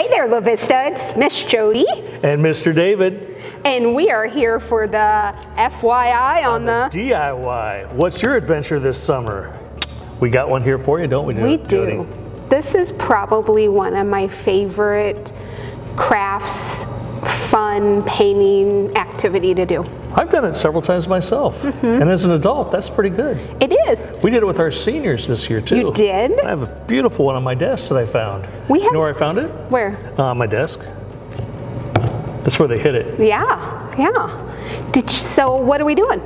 Hey there, La Vista. It's Miss Jody. And Mr. David. And we are here for the FYI on the DIY. What's your adventure this summer? We got one here for you, don't we? We do. This is probably one of my favorite crafts, fun painting activity to do. I've done it several times myself. And as an adult, that's pretty good. It is. We did it with our seniors this year too. You did? I have a beautiful one on my desk that I found. You know where I found it? Where? On my desk. That's where they hid it. Yeah. So what are we doing?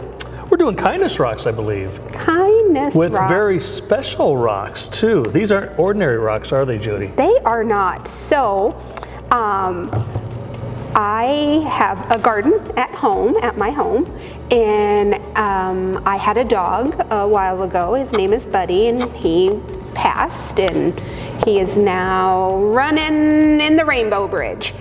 We're doing kindness rocks, I believe. Kindness with rocks. very special rocks too. These aren't ordinary rocks, are they, Jody? They are not. So, I have a garden at home, at my home, and I had a dog a while ago. His name is Buddy, and he passed, and he is now running in the Rainbow Bridge.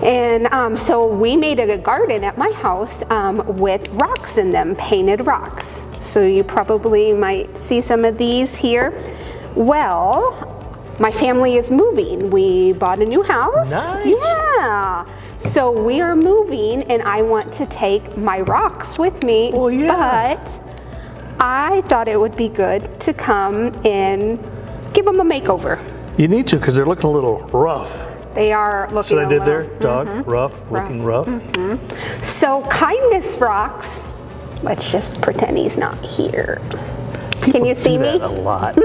And so we made a garden at my house with rocks in them, painted rocks. So you probably might see some of these here. Well, my family is moving. We bought a new house. Nice. Yeah. So we are moving, and I want to take my rocks with me. Oh, yeah. But I thought it would be good to come and give them a makeover. You need to, because they're looking a little rough. They are looking So I did there, little, dog, rough, looking rough. So kindness rocks, let's just pretend he's not here. Can you see me? A lot.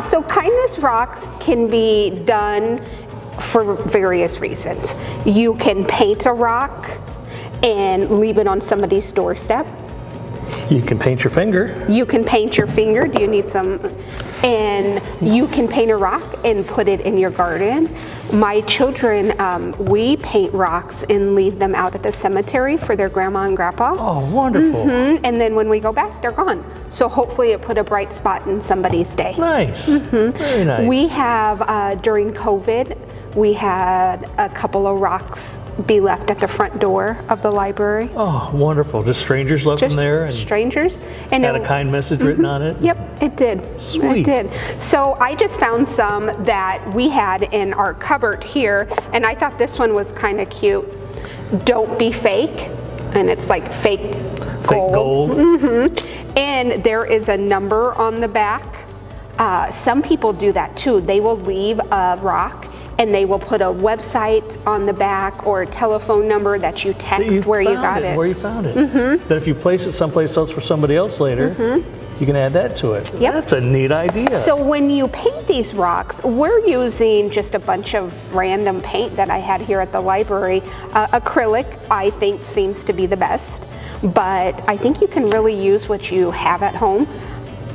So kindness rocks can be done for various reasons. You can paint a rock and leave it on somebody's doorstep. You can paint your finger. You can paint your finger. Do you need some? And you can paint a rock and put it in your garden. My children, we paint rocks and leave them out at the cemetery for their grandma and grandpa. Oh, wonderful. And then when we go back, they're gone. So hopefully it put a bright spot in somebody's day. Nice. Very nice. We have, during COVID, we had a couple of rocks be left at the front door of the library. Oh, wonderful. Just strangers left them there? And strangers. And had a kind message written on it? Yep, it did. Sweet. It did. So I just found some that we had in our cupboard here, and I thought this one was kind of cute. Don't be fake. And it's like fake gold. And there is a number on the back. Some people do that too. They will leave a rock and they will put a website on the back or a telephone number that you text where you got it. Where you found it. That if you place it someplace else for somebody else later, you can add that to it. Yep. That's a neat idea. So when you paint these rocks, we're using just a bunch of random paint that I had here at the library. Acrylic, I think, seems to be the best, but I think you can really use what you have at home.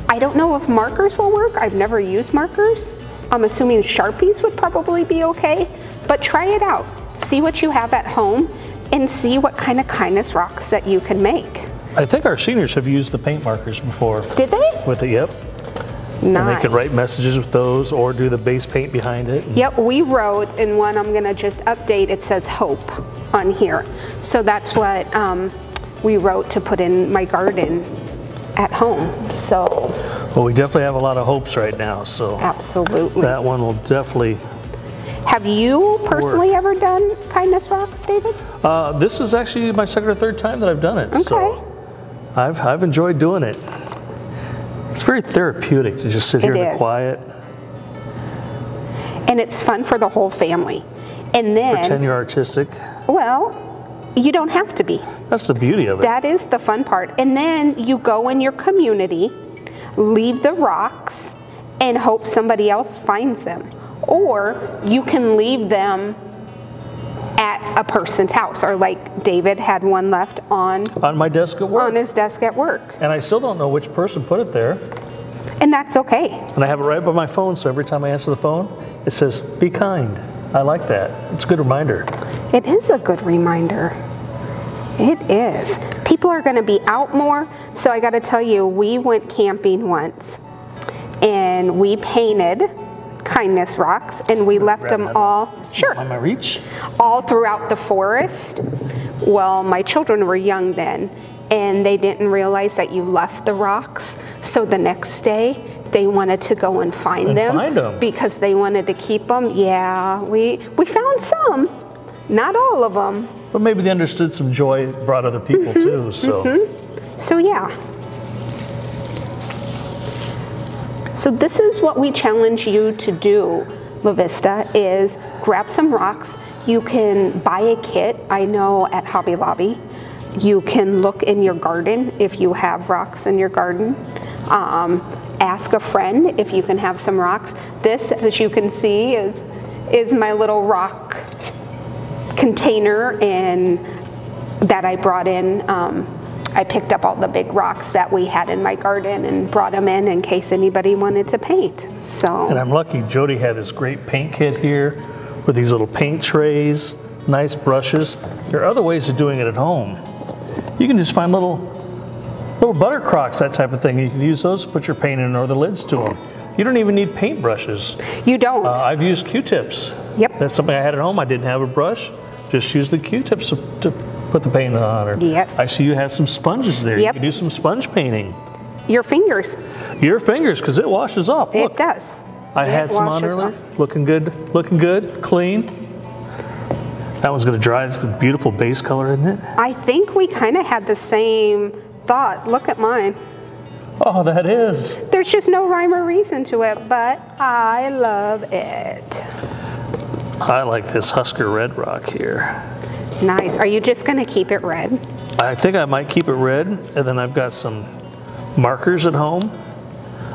I don't know if markers will work. I've never used markers. I'm assuming Sharpies would probably be okay, but try it out. See what you have at home and see what kind of kindness rocks that you can make. I think our seniors have used the paint markers before. Did they? With it, yep. Nice. And they could write messages with those or do the base paint behind it. Yep, we wrote in one, I'm gonna just update, it says hope on here. So that's what we wrote to put in my garden at home, so. Well, we definitely have a lot of hopes right now, so. Absolutely. That one will definitely. Have you personally ever done kindness rocks, David? This is actually my second or third time that I've done it. Okay. So I've enjoyed doing it. It's very therapeutic to just sit here in the quiet. And it's fun for the whole family. And then. Pretend you're artistic. Well, you don't have to be. That's the beauty of it. That is the fun part. And then you go in your community, leave the rocks, and hope somebody else finds them. Or you can leave them at a person's house, or like David had one left on my desk at work. On his desk at work. And I still don't know which person put it there. And that's okay. And I have it right by my phone, so every time I answer the phone, it says, be kind. I like that. It's a good reminder. It is a good reminder. It is. People are going to be out more, so I got to tell you, we went camping once, and we painted kindness rocks, and we left them all, on my reach, all throughout the forest. Well, my children were young then, and they didn't realize that you left the rocks, so the next day they wanted to go and find them because they wanted to keep them. Yeah, we found some, not all of them. But maybe they understood some joy brought other people too. So. So yeah. So this is what we challenge you to do, La Vista, is grab some rocks. You can buy a kit, I know, at Hobby Lobby. You can look in your garden if you have rocks in your garden. Ask a friend if you can have some rocks. This, as you can see, is my little rock container that I brought in. I picked up all the big rocks that we had in my garden and brought them in case anybody wanted to paint. So. And I'm lucky Jody had this great paint kit here with these little paint trays, nice brushes. There are other ways of doing it at home. You can just find little butter crocks, that type of thing. You can use those to put your paint in or the lids to them. You don't even need paint brushes. You don't. I've used Q-tips. Yep. That's something I had at home. I didn't have a brush. Just use the Q-tips to put the paint on. Or yes. I see you have some sponges there. Yep. You can do some sponge painting. Your fingers. Your fingers, because it washes off. Look, it does. I had some on earlier. Looking good, clean. That one's going to dry. It's a beautiful base color, isn't it? I think we kind of had the same thought. Look at mine. Oh, that is. There's just no rhyme or reason to it, but I love it. I like this Husker red rock here. Nice. Are you just going to keep it red? I think I might keep it red, and then I've got some markers at home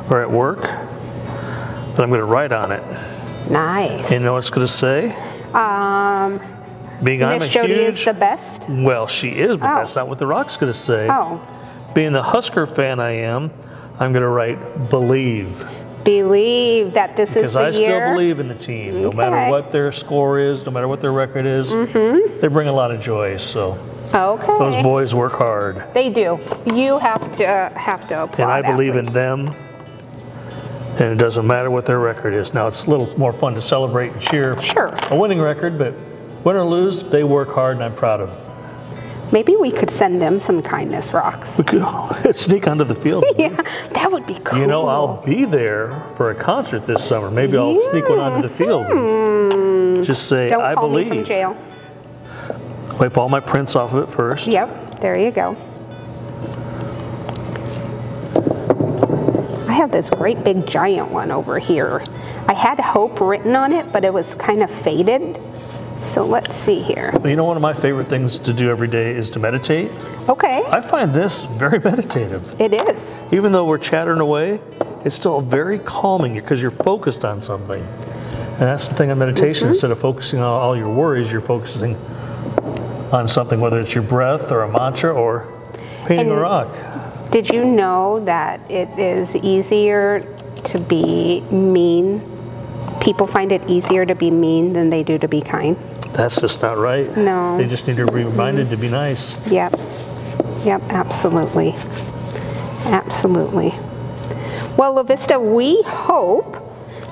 or at work that I'm going to write on it. Nice. You know what it's going to say? Being Miss Jody is the best? Well, she is, but that's not what the rock's going to say. Oh. Being the Husker fan I am, I'm going to write believe. Believe that this is the year. Because I still believe in the team, no matter what their score is, no matter what their record is. They bring a lot of joy, so. Okay. Those boys work hard. They do. You have to applaud. And I believe in them. And it doesn't matter what their record is. Now, it's a little more fun to celebrate and cheer a winning record, but win or lose, they work hard, and I'm proud of them. Maybe we could send them some kindness rocks. We could sneak onto the field. Yeah, that would be cool. You know, I'll be there for a concert this summer. Maybe I'll sneak one onto the field and just say, Don't I call believe. me from jail. Wipe all my prints off of it first. Yep, there you go. I have this great big giant one over here. I had hope written on it, but it was kind of faded. So let's see here. Well, you know, one of my favorite things to do every day is to meditate. Okay. I find this very meditative. It is. Even though we're chattering away, it's still very calming because you're focused on something. And that's the thing on meditation. Instead of focusing on all your worries, you're focusing on something, whether it's your breath or a mantra or painting a rock. Did you know that it is easier to be mean? People find it easier to be mean than they do to be kind. That's just not right. No. They just need to be reminded to be nice. Yep. Yep, absolutely. Absolutely. Well, La Vista, we hope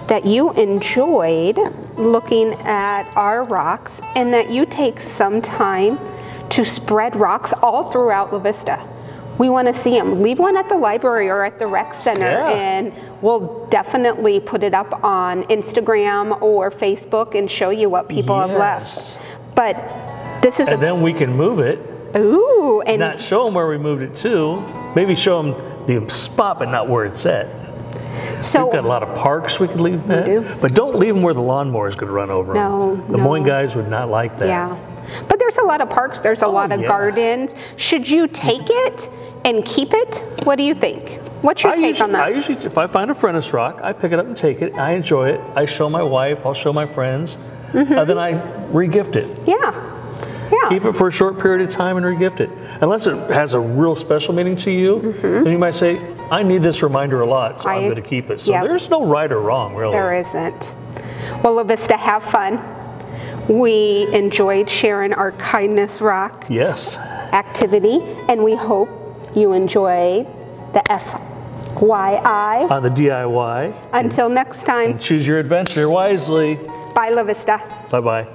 that you enjoyed looking at our rocks and that you take some time to spread rocks all throughout La Vista. We want to see them. Leave one at the library or at the rec center, and we'll definitely put it up on Instagram or Facebook and show you what people have left. But this is and then we can move it. Ooh, and not show them where we moved it to. Maybe show them the spot, but not where it's at. So we've got a lot of parks we could leave them at, but don't leave them where the lawnmower is going to run over them. The Moines guys would not like that. Yeah. But there's a lot of parks, there's a lot of gardens. Should you take it and keep it? What do you think? What's your take on that? I usually, if I find a Furnace rock, I pick it up and take it. I enjoy it. I show my wife, I'll show my friends, and then I re-gift it. Yeah. Keep it for a short period of time and re-gift it. Unless it has a real special meaning to you, then you might say, I need this reminder a lot, so I'm going to keep it. So there's no right or wrong, really. There isn't. Well, La Vista, have fun. We enjoyed sharing our kindness rock activity, and we hope you enjoy the FYI on the DIY. Until next time. And choose your adventure wisely. Bye, La Vista. Bye-bye.